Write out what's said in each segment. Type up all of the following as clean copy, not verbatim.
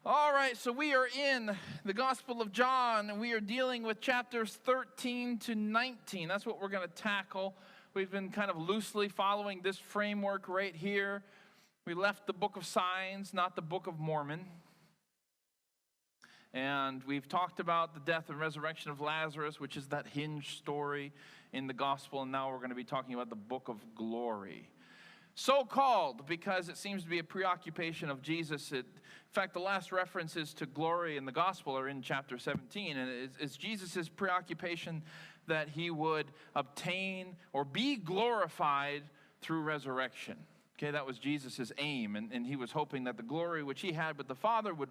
All right, so we are in the Gospel of John, and we are dealing with chapters 13 to 19. That's what we're going to tackle. We've been kind of loosely following this framework right here. We left the book of signs, not the book of Mormon. And we've talked about the death and resurrection of Lazarus, which is that hinge story in the Gospel, and now we're going to be talking about the book of glory. So called because it seems to be a preoccupation of Jesus. In fact, the last references to glory in the gospel are in chapter 17. And it's Jesus' preoccupation that he would obtain or be glorified through resurrection. Okay, that was Jesus' aim. And he was hoping that the glory which he had with the Father would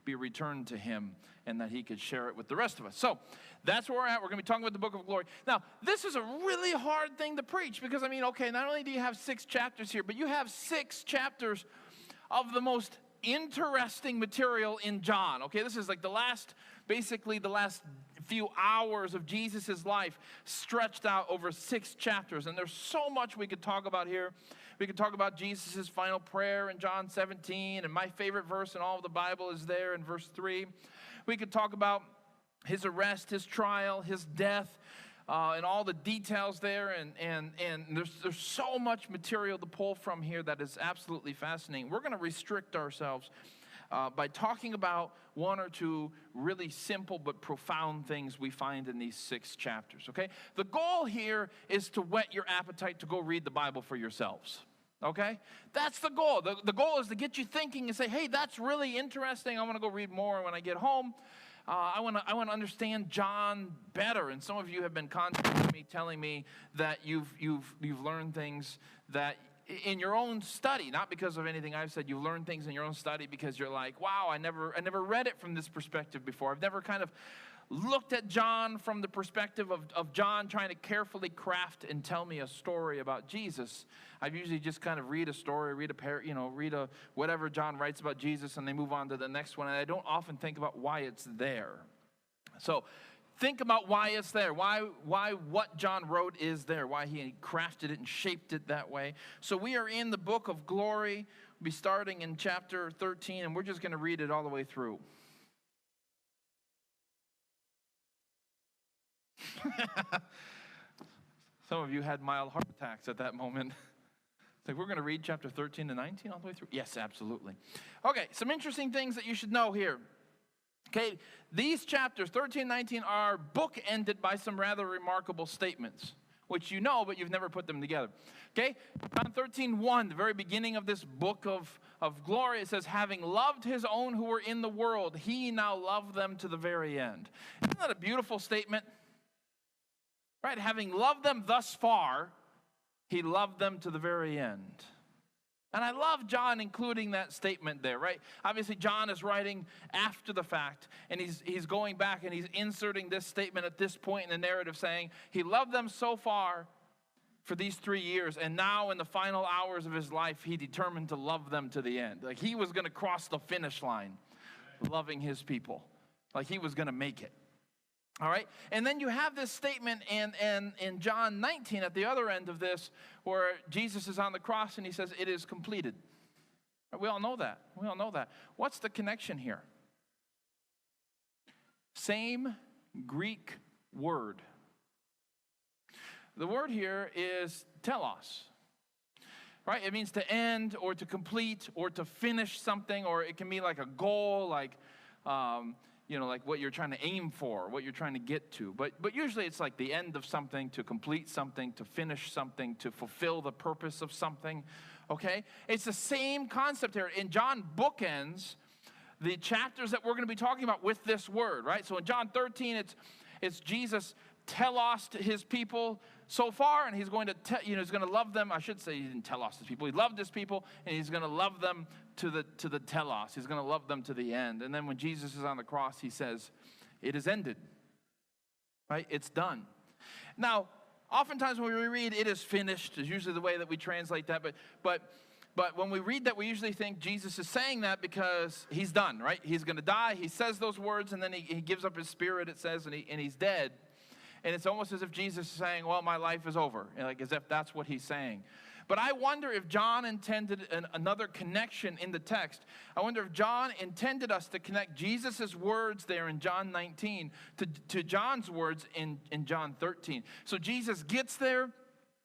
be returned to him and that he could share it with the rest of us. So that's where we're at. We're going to be talking about the book of glory. Now, this is a really hard thing to preach because, okay, not only do you have 6 chapters here, but you have 6 chapters of the most interesting material in John. Okay, this is like basically the last few hours of Jesus' life stretched out over 6 chapters. And there's so much we could talk about here. We could talk about Jesus' final prayer in John 17, and my favorite verse in all of the Bible is there in verse 3. We could talk about his arrest, his trial, his death, and all the details there, and there's so much material to pull from here that is absolutely fascinating. We're going to restrict ourselves by talking about 1 or 2 really simple but profound things we find in these 6 chapters, okay? The goal here is to whet your appetite to go read the Bible for yourselves, okay? That's the goal. The goal is to get you thinking and say, hey, that's really interesting. I want to go read more when I get home. I want to understand John better. And some of you have been contacting me, telling me that you've learned things that in your own study, not because of anything I've said, you've learned things in your own study because you're like, wow, I never read it from this perspective before. I've never kind of looked at John from the perspective of John trying to carefully craft and tell me a story about Jesus. I've usually just kind of read a story, read whatever John writes about Jesus, and they move on to the next one, and I don't often think about why it's there. So think about why it's there, why what John wrote is there, why he crafted it and shaped it that way. So we are in the book of glory. We'll be starting in chapter 13, and we're just going to read it all the way through. Some of you had mild heart attacks at that moment. It's like, we're going to read chapter 13 to 19 all the way through? Yes, absolutely. Okay, some interesting things that you should know here. Okay, these chapters, 13 and 19, are bookended by some rather remarkable statements, which you know, but you've never put them together. Okay, John 13:1, the very beginning of this book of glory, it says, having loved his own who were in the world, he now loved them to the very end. Isn't that a beautiful statement? Right, having loved them thus far, he loved them to the very end. And I love John including that statement there, right? Obviously, John is writing after the fact, and he's going back and he's inserting this statement at this point in the narrative saying, he loved them so far for these 3 years, and now in the final hours of his life, he determined to love them to the end. Like he was going to cross the finish line, loving his people. Like he was going to make it. All right, and then you have this statement in John 19 at the other end of this where Jesus is on the cross and he says, it is completed. We all know that. We all know that. What's the connection here? Same Greek word. The word here is telos. Right? It means to end or to complete or to finish something, or it can be like a goal, like what you're trying to aim for, what you're trying to get to. But usually it's like the end of something, to complete something, to finish something, to fulfill the purpose of something, okay? It's the same concept here. And John bookends the chapters that we're going to be talking about with this word, right? So in John 13, it's Jesus telos to his people so far, and he's going to he's going to love them. I should say he didn't telos his people. He loved his people, and he's going to love them to the telos. He's going to love them to the end. And then when Jesus is on the cross, he says, it is ended. Right? It's done. Now, oftentimes when we read it is finished is usually the way that we translate that, but when we read that, we usually think Jesus is saying that because he's done, right? He's going to die. He says those words, and then he gives up his spirit, it says, and he's dead. And it's almost as if Jesus is saying, well, my life is over, like as if that's what he's saying. But I wonder if John intended another connection in the text. I wonder if John intended us to connect Jesus' words there in John 19 to John's words in John 13. So Jesus gets there.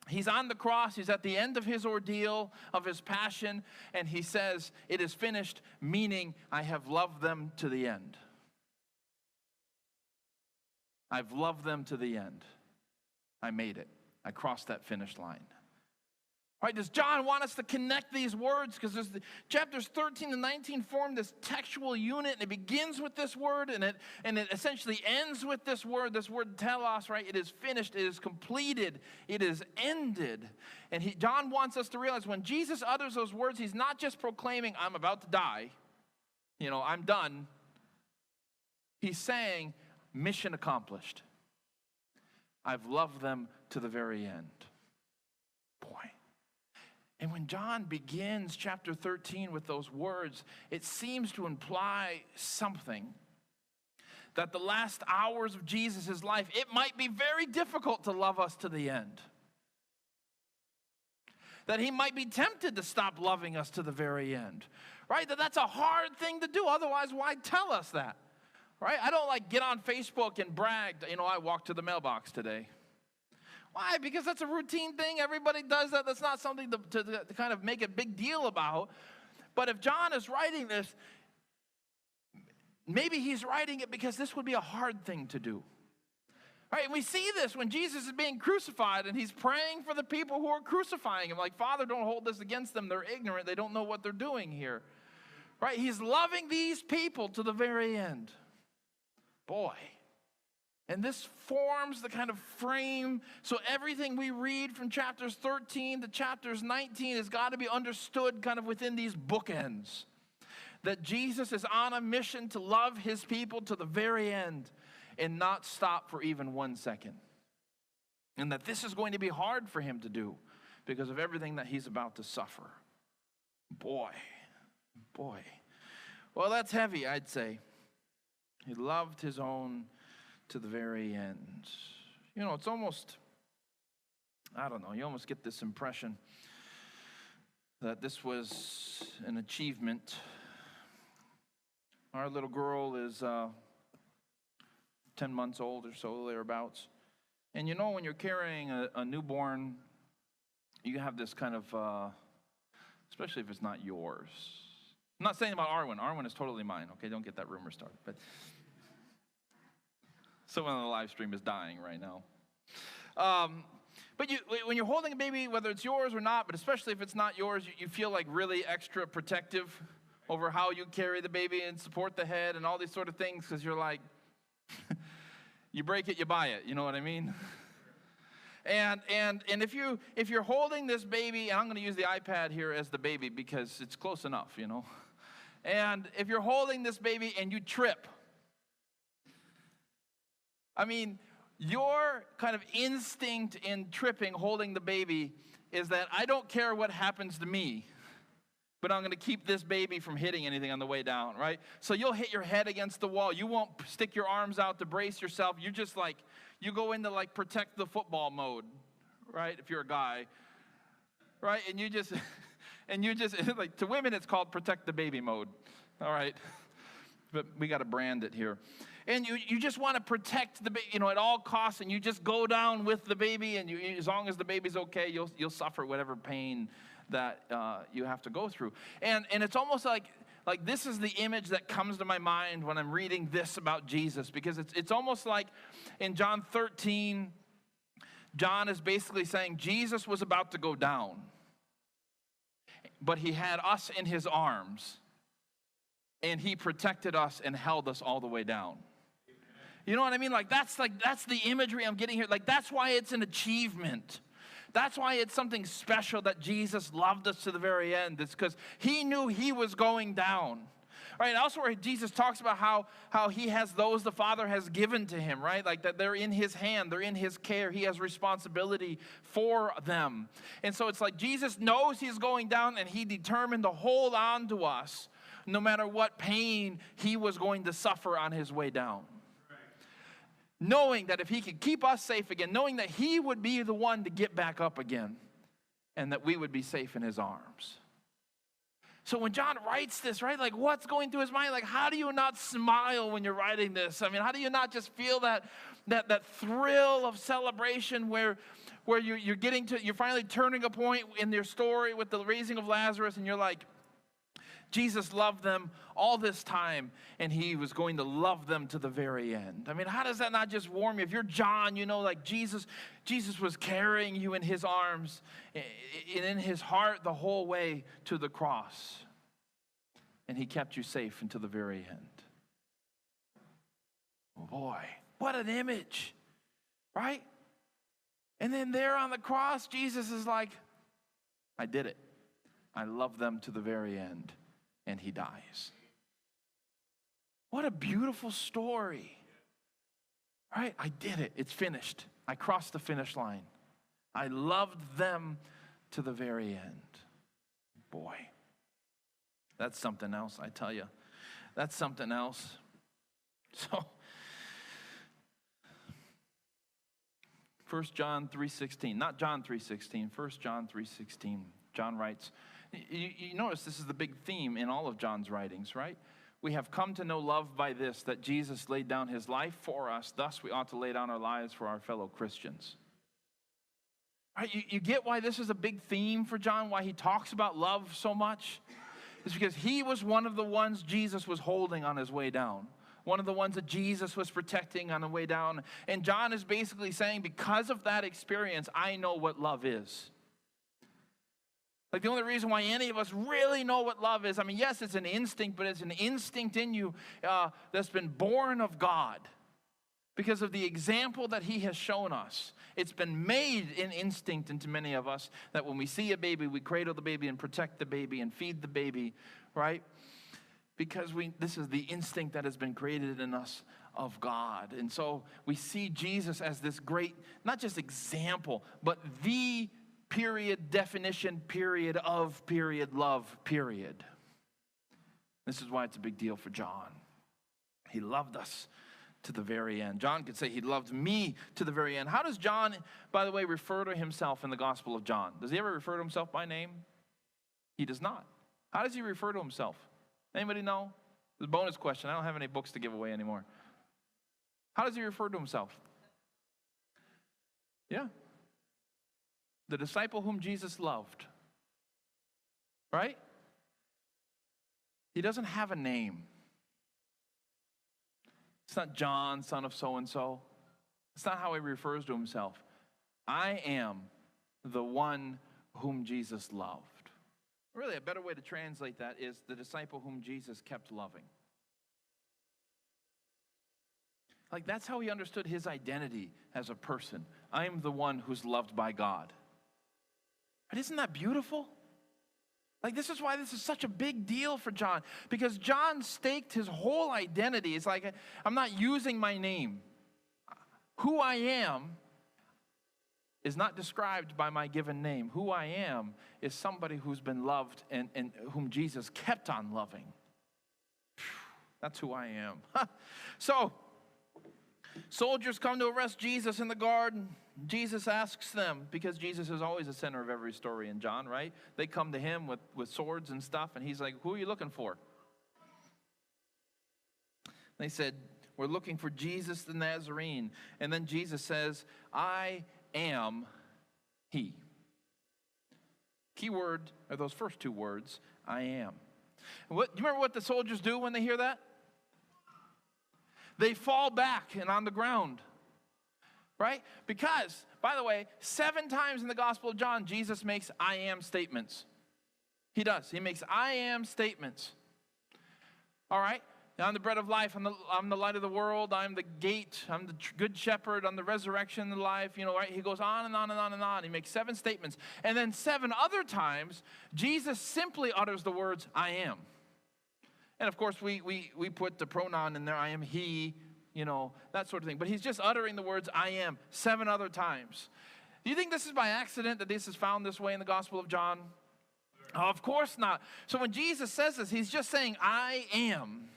He's on the cross. He's at the end of his ordeal, of his passion. And he says, "It is finished," meaning I have loved them to the end. I've loved them to the end. I made it. I crossed that finish line. Right, does John want us to connect these words? Because chapters 13 and 19 form this textual unit, and it begins with this word, and it essentially ends with this word telos, right? It is finished, it is completed, it is ended. And John wants us to realize when Jesus utters those words, he's not just proclaiming, "I'm about to die, I'm done." He's saying, mission accomplished. I've loved them to the very end. Boy. And when John begins chapter 13 with those words, it seems to imply something. That the last hours of Jesus' life, it might be very difficult to love us to the end. That he might be tempted to stop loving us to the very end. Right? That's a hard thing to do. Otherwise, why tell us that? Right? I don't get on Facebook and brag, I walked to the mailbox today. Why? Because that's a routine thing. Everybody does that. That's not something to kind of make a big deal about. But if John is writing this, maybe he's writing it because this would be a hard thing to do. Right? And we see this when Jesus is being crucified and he's praying for the people who are crucifying him. Like, "Father, don't hold this against them. They're ignorant. They don't know what they're doing here." Right? He's loving these people to the very end. Boy. And this forms the kind of frame. So everything we read from chapters 13 to chapters 19 has got to be understood kind of within these bookends. That Jesus is on a mission to love his people to the very end and not stop for even 1 second. And that this is going to be hard for him to do because of everything that he's about to suffer. Boy. Well, that's heavy, I'd say. He loved his own to the very end. It's almost, you almost get this impression that this was an achievement. Our little girl is 10 months old or so, thereabouts. And when you're carrying a newborn, you have this kind of, especially if it's not yours. I'm not saying about Arwen. Arwen is totally mine, okay? Don't get that rumor started. But someone on the live stream is dying right now. But when you're holding a baby, whether it's yours or not, but especially if it's not yours, you feel like really extra protective over how you carry the baby and support the head and all these sort of things, because you're like, you break it, you buy it. You know what I mean? And if you're holding this baby, and I'm going to use the iPad here as the baby because it's close enough, And if you're holding this baby and you trip, your kind of instinct in tripping, holding the baby, is that I don't care what happens to me, but I'm going to keep this baby from hitting anything on the way down, right? So you'll hit your head against the wall. You won't stick your arms out to brace yourself. You just you go into protect the football mode, right? If you're a guy, right? And you just to women, it's called protect the baby mode, all right? But we got to brand it here. And you just want to protect the baby, at all costs, and you just go down with the baby, and as long as the baby's okay, you'll suffer whatever pain that you have to go through. And it's almost like this is the image that comes to my mind when I'm reading this about Jesus, because it's almost like in John 13, John is basically saying Jesus was about to go down, but he had us in his arms, and he protected us and held us all the way down. You know what I mean? That's the imagery I'm getting here. That's why it's an achievement. That's why it's something special that Jesus loved us to the very end. It's because he knew he was going down. Right? Also where Jesus talks about how he has those the Father has given to him, right? That they're in his hand, they're in his care. He has responsibility for them. And so it's Jesus knows he's going down, and he determined to hold on to us no matter what pain he was going to suffer on his way down. Knowing that if he could keep us safe again, knowing that he would be the one to get back up again. and that we would be safe in his arms. So when John writes this, right, like what's going through his mind? Like, how do you not smile when you're writing this? I mean, how do you not just feel that thrill of celebration where you're finally turning a point in your story with the raising of Lazarus, and you're like, Jesus loved them all this time, and he was going to love them to the very end. I mean, how does that not just warm you? If you're John, you know, like Jesus was carrying you in his arms and in his heart the whole way to the cross, and he kept you safe until the very end. Boy, what an image, right? And then there on the cross, Jesus is like, I did it. I love them to the very end. And he dies. What a beautiful story. Right? I did it. It's finished. I crossed the finish line. I loved them to the very end. Boy, that's something else, I tell you. That's something else. So, 1 John 3:16, not John 3:16, 1 John 3:16, John writes, you notice this is the big theme in all of John's writings, right? We have come to know love by this, that Jesus laid down his life for us. Thus, we ought to lay down our lives for our fellow Christians. Right? You get why this is a big theme for John, why he talks about love so much? It's because he was one of the ones Jesus was holding on his way down. One of the ones that Jesus was protecting on the way down. And John is basically saying, because of that experience, I know what love is. Like the only reason why any of us really know what love is, I mean, yes, it's an instinct, but it's an instinct in you that's been born of God because of the example that he has shown us. It's been made in instinct into many of us that when we see a baby, we cradle the baby and protect the baby and feed the baby, right? Because this is the instinct that has been created in us of God. And so we see Jesus as this great, not just example, but the period, definition, period of, period, love, period. This is why it's a big deal for John. He loved us to the very end. John could say he loved me to the very end. How does John, by the way, refer to himself in the Gospel of John? Does he ever refer to himself by name? He does not. How does he refer to himself? Anybody know? It's a bonus question. I don't have any books to give away anymore. How does he refer to himself? Yeah. The disciple whom Jesus loved. Right? He doesn't have a name. It's not John, son of so-and-so. It's not how he refers to himself. I am the one whom Jesus loved. Really, a better way to translate that is the disciple whom Jesus kept loving. Like, that's how he understood his identity as a person. I'm the one who's loved by God. But isn't that beautiful? Like, this is why this is such a big deal for John. Because John staked his whole identity. It's like, I'm not using my name. Who I am is not described by my given name. Who I am is somebody who's been loved and whom Jesus kept on loving. That's who I am. So, soldiers come to arrest Jesus in the garden. Jesus asks them, because Jesus is always the center of every story in John, right? They come to him with swords and stuff, and he's like, who are you looking for? They said, we're looking for Jesus the Nazarene. And then Jesus says, I am he. Key word are those first two words, I am. Do you remember what the soldiers do when they hear that? They fall back and on the ground. Right? Because, by the way, 7 times in the Gospel of John, Jesus makes I am statements. He does. He makes I am statements. All right? I'm the bread of life. I'm the light of the world. I'm the gate. I'm the good shepherd. I'm the resurrection and the life. You know, right? He goes on and on and on and on. He makes 7 statements. And then 7 other times, Jesus simply utters the words, I am. And, of course, we put the pronoun in there. I am he. You know, that sort of thing. But he's just uttering the words, I am, 7 other times. Do you think this is by accident that this is found this way in the Gospel of John? Oh, of course not. So when Jesus says this, he's just saying, I am.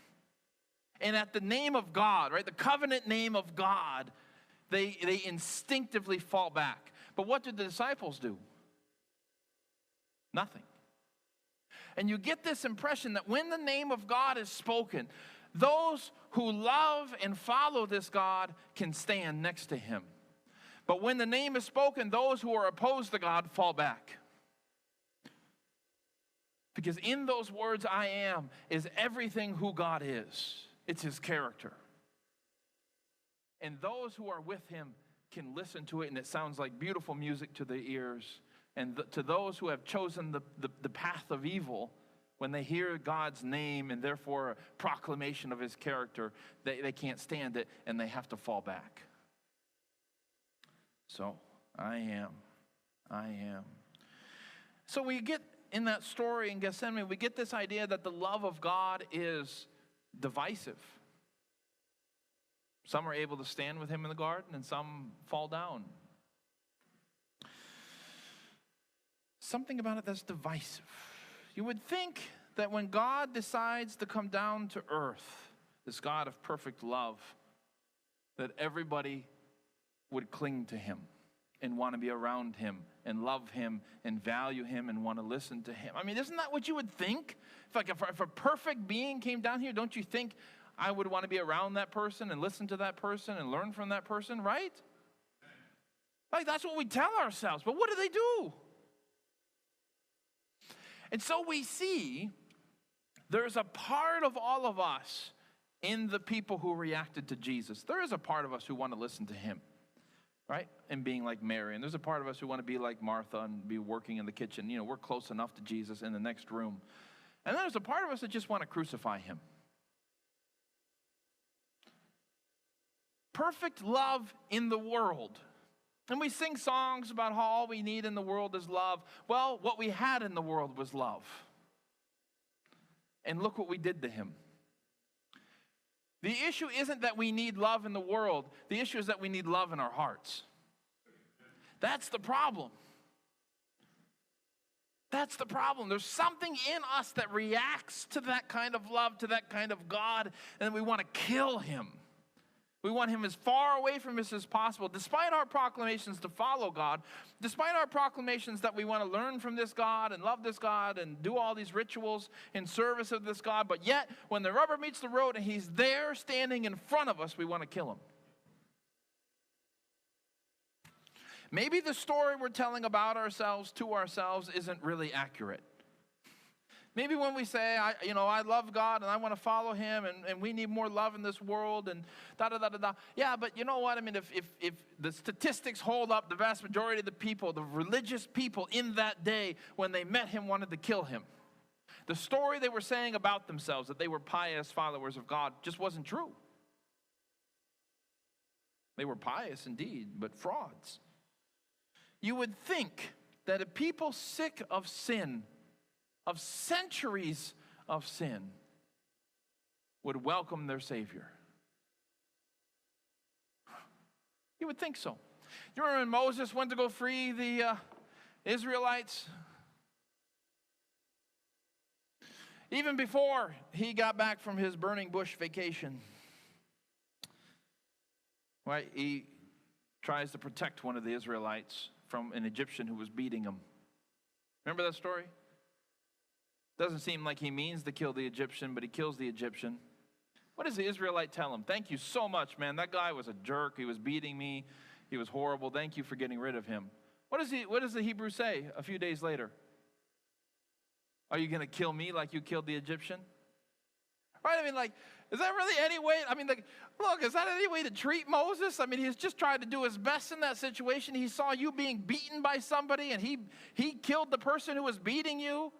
And at the name of God, right, the covenant name of God, they instinctively fall back. But what did the disciples do? Nothing. And you get this impression that when the name of God is spoken, those who love and follow this God can stand next to him. But when the name is spoken, those who are opposed to God fall back. Because in those words, I am, is everything who God is. It's his character. And those who are with him can listen to it, and it sounds like beautiful music to their ears. And to those who have chosen the path of evil, when they hear God's name and therefore a proclamation of his character, they can't stand it and they have to fall back. So, I am. So we get in that story in Gethsemane, we get this idea that the love of God is divisive. Some are able to stand with him in the garden and some fall down. Something about it that's divisive. You would think that when God decides to come down to earth, this God of perfect love, that everybody would cling to him and want to be around him and love him and value him and want to listen to him. I mean, isn't that what you would think? If a perfect being came down here, don't you think I would want to be around that person and listen to that person and learn from that person, right? Like, that's what we tell ourselves. But what do they do? And so we see there's a part of all of us in the people who reacted to Jesus. There is a part of us who want to listen to him, right? And being like Mary. And there's a part of us who want to be like Martha and be working in the kitchen. You know, we're close enough to Jesus in the next room. And then there's a part of us that just want to crucify him. Perfect love in the world. And we sing songs about how all we need in the world is love. Well, what we had in the world was love. And look what we did to him. The issue isn't that we need love in the world. The issue is that we need love in our hearts. That's the problem. That's the problem. There's something in us that reacts to that kind of love, to that kind of God, and we want to kill him. We want him as far away from us as possible. Despite our proclamations to follow God, despite our proclamations that we want to learn from this God and love this God and do all these rituals in service of this God, but yet when the rubber meets the road and he's there standing in front of us, we want to kill him. Maybe the story we're telling about ourselves to ourselves isn't really accurate. Maybe when we say, I love God and I want to follow him and we need more love in this world and da-da-da-da-da. Yeah, but you know what? I mean, if the statistics hold up, the vast majority of the people, the religious people in that day, when they met him, wanted to kill him. The story they were saying about themselves, that they were pious followers of God, just wasn't true. They were pious indeed, but frauds. You would think that a people sick of sin, of centuries of sin, would welcome their Savior. You would think so. You remember when Moses went to go free the Israelites? Even before he got back from his burning bush vacation, right? He tries to protect one of the Israelites from an Egyptian who was beating him. Remember that story? Doesn't seem like he means to kill the Egyptian, but he kills the Egyptian. What does the Israelite tell him? Thank you so much, man. That guy was a jerk. He was beating me. He was horrible. Thank you for getting rid of him. What does the Hebrew say a few days later? Are you going to kill me like you killed the Egyptian? Right? I mean, like, is that really any way? I mean, like, look, is that any way to treat Moses? I mean, he's just tried to do his best in that situation. He saw you being beaten by somebody, and he killed the person who was beating you.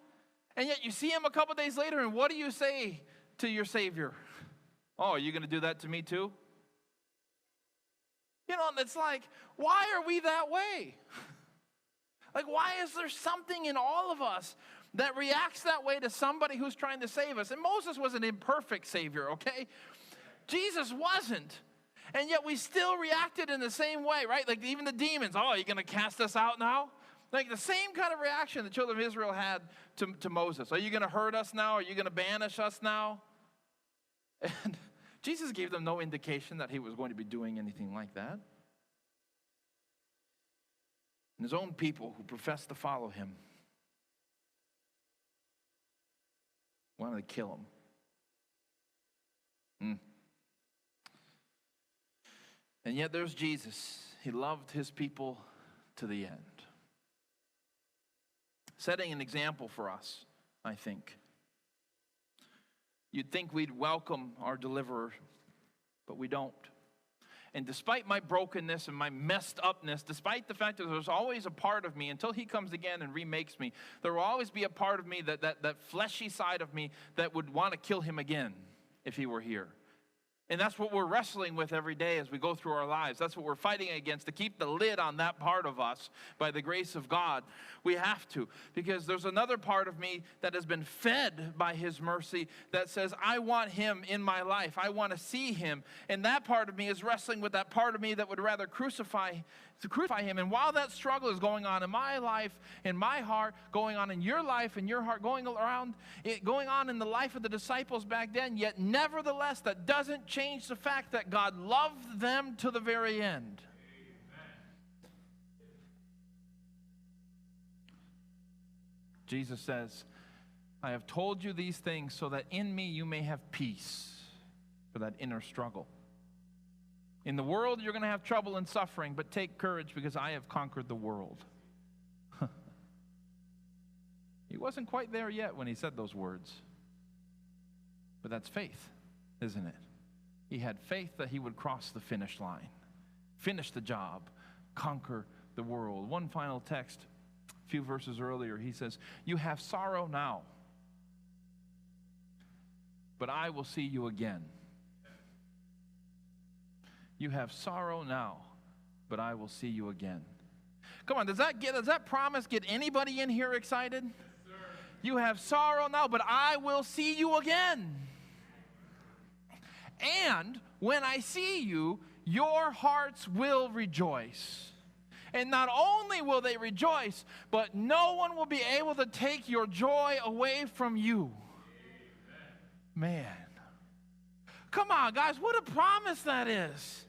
And yet you see him a couple days later, and what do you say to your Savior? Oh, are you going to do that to me too? You know, and it's like, why are we that way? Like, why is there something in all of us that reacts that way to somebody who's trying to save us? And Moses was an imperfect Savior, okay? Jesus wasn't. And yet we still reacted in the same way, right? Like even the demons, oh, are you going to cast us out now? Like the same kind of reaction the children of Israel had to Moses. Are you going to hurt us now? Are you going to banish us now? And Jesus gave them no indication that he was going to be doing anything like that. And his own people who professed to follow him wanted to kill him. And yet there's Jesus. He loved his people to the end. Setting an example for us, I think. You'd think we'd welcome our deliverer, but we don't. And despite my brokenness and my messed upness, despite the fact that there's always a part of me, until he comes again and remakes me, there will always be a part of me, that fleshy side of me, that would want to kill him again if he were here. And that's what we're wrestling with every day as we go through our lives. That's what we're fighting against, to keep the lid on that part of us by the grace of God. We have to, because there's another part of me that has been fed by his mercy that says, I want him in my life. I want to see him. And that part of me is wrestling with that part of me that would rather crucify him. And while that struggle is going on in my life, in my heart, going on in your life, in your heart, going on in the life of the disciples back then, yet nevertheless, that doesn't change the fact that God loved them to the very end. Jesus says, I have told you these things so that in me you may have peace, for that inner struggle. In the world, you're going to have trouble and suffering, but take courage because I have conquered the world. He wasn't quite there yet when he said those words. But that's faith, isn't it? He had faith that he would cross the finish line, finish the job, conquer the world. One final text, a few verses earlier, he says, you have sorrow now, but I will see you again. You have sorrow now, but I will see you again. Come on, does that promise get anybody in here excited? Yes, sir. You have sorrow now, but I will see you again. And when I see you, your hearts will rejoice. And not only will they rejoice, but no one will be able to take your joy away from you. Amen. Man. Come on, guys, what a promise that is.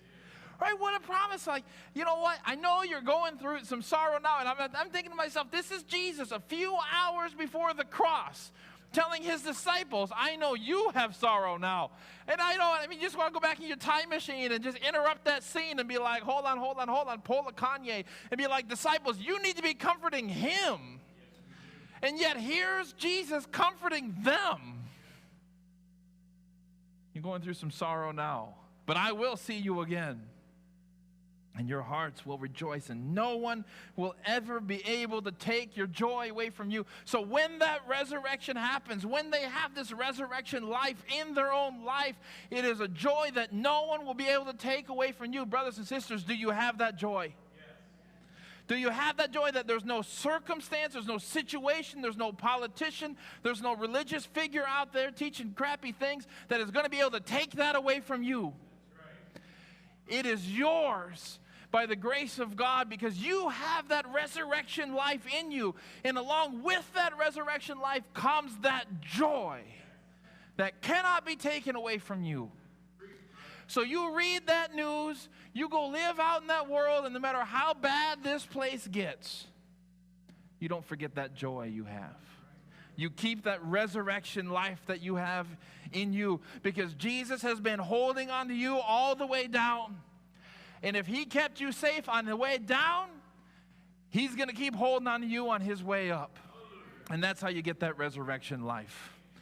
Right? What a promise. Like, you know what? I know you're going through some sorrow now, and I'm thinking to myself, this is Jesus a few hours before the cross telling his disciples, I know you have sorrow now. And you just want to go back in your time machine and just interrupt that scene and be like, hold on, pull a Kanye, and be like, disciples, you need to be comforting him. And yet here's Jesus comforting them. You're going through some sorrow now, but I will see you again. And your hearts will rejoice, and no one will ever be able to take your joy away from you. So when that resurrection happens, when they have this resurrection life in their own life, it is a joy that no one will be able to take away from you. Brothers and sisters, do you have that joy? Do you have that joy that there's no circumstance, there's no situation, there's no politician, there's no religious figure out there teaching crappy things that is going to be able to take that away from you? That's right. It is yours by the grace of God, because you have that resurrection life in you. And along with that resurrection life comes that joy that cannot be taken away from you. So you read that news, you go live out in that world, and no matter how bad this place gets, you don't forget that joy you have. You keep that resurrection life that you have in you, because Jesus has been holding on to you all the way down. And if he kept you safe on the way down, he's going to keep holding on to you on his way up. And that's how you get that resurrection life.